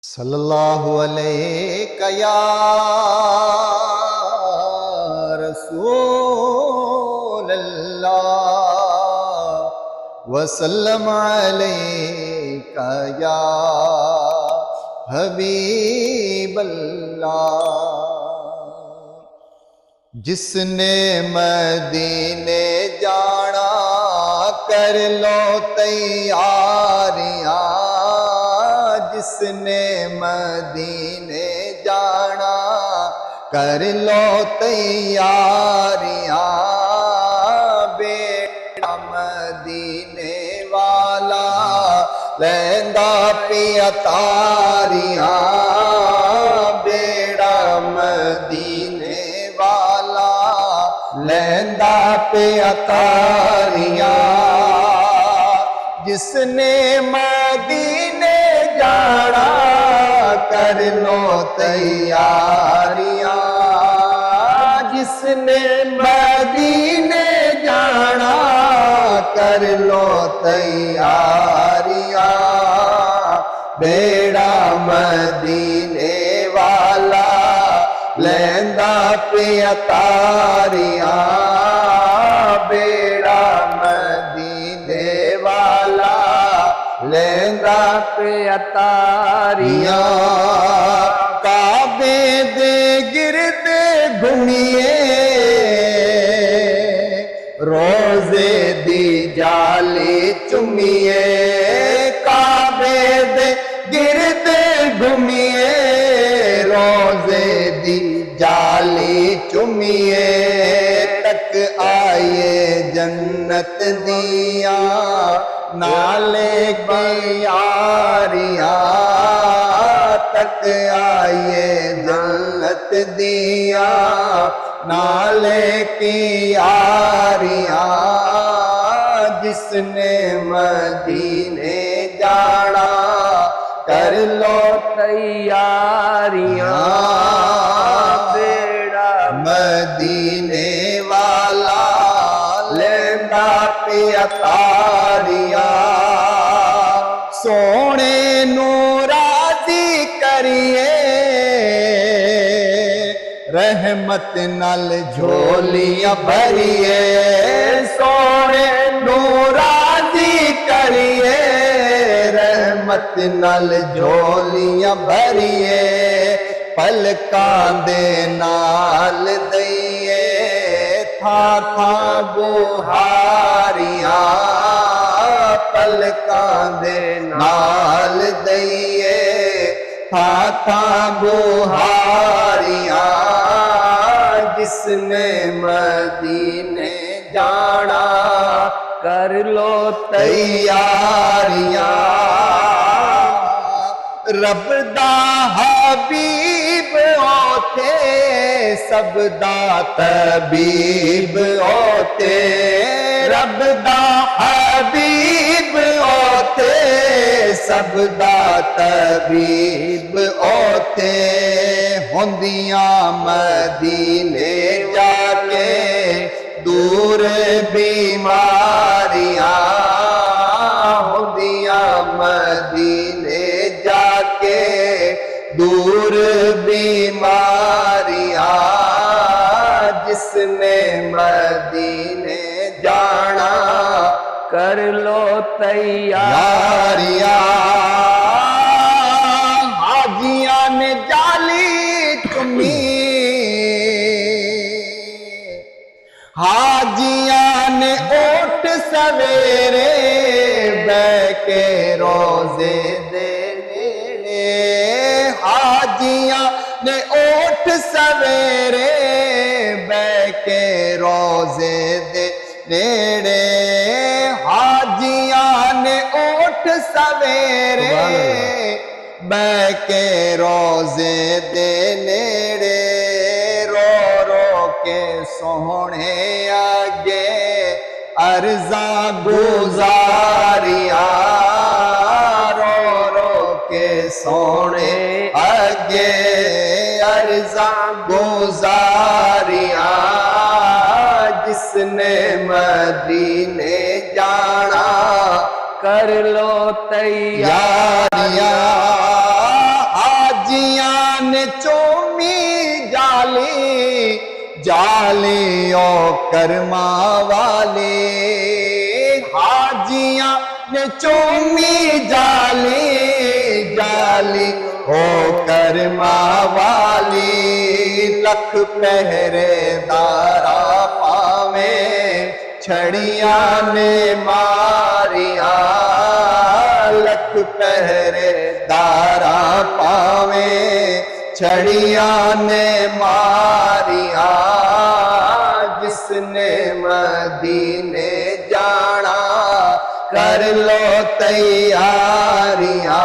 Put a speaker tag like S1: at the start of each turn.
S1: सल्लल्लाहु अलैहि या रसूल अल्लाह वसल्लम अलैका या हबीब अल्लाह। जिसने मदीने जाना कर लो तैयारियां, जिसने मदीने जाना कर लो तैयारियां। बेड़ा मदीने वाला लैंदा पिया तारियां, बेड़ा मदीने वाला लैंदा पिया तारियां। जिसने मदीने जाना कर लो तैयारियां, जिसने मदीने जाना कर लो तैयारियां। बेड़ा मदीने वाला लैंदा पिया तारियां, बेड़ा मदीने वाला लैंदा पिया तारियां। काबे दे गिरदे घूमिए रोजे दी जाली चुमिए, काबे दे गिरदे घूमिए रोजे दी जाली चुमिए। तक आए जन्नत दिया नाले के यारियां, तक आए जन्नत दिया नाले की यारियां। जिसने मदीने जाना कर लो तैयारियां। बेड़ा मदीने वाला लैंदा पिया तारियां। सोने नू राजी करिए रहमत नाल झोलियां भरिए, सोने नू राजी करिए रहमत नाल झोलियां भरिए। पलकां दे नाल दईए था था बुहारियां, पलकां दे नाल दईए था था बुहारियां। जिसने मदीने जाना कर लो तैयारियां। रब दा हबीब ओते सब दा तबीब ओते, रब दा हबीब ओते सब दा तबीब ओते। होंदियां मदीने जाके दूर बीमारियां, होंदियां मदीने जाके दूर बीमारियां। जिसने मदीने जाना कर लो तैयारियां। हाजियां ने जाली चुमी, हाजियां ने ओठ सवेरे बैके रोजे दे नेड़े, हाजियां ने ओठ सवेरे बैके रोजे दे नेड़े। हाजियां ने ओठ सवेरे बैके रोजे दे नेड़े। रो रो के सोहने आगे अर्जा गुजारियां, रो रो के सोने आगे अर्जा गुजारियां। जिसने मदीने जाना कर लो तैयारियां। वाली ओ कर्मा वाली, हाजियां ने चूमी जाली जाली ओ कर्मा वाली। लख पहरेदारा पावे छड़ियां ने मारिया, लख पहरेदारा पावे छड़ियां ने मारिया। जिसने मदीने जाना कर लो तैयारियां,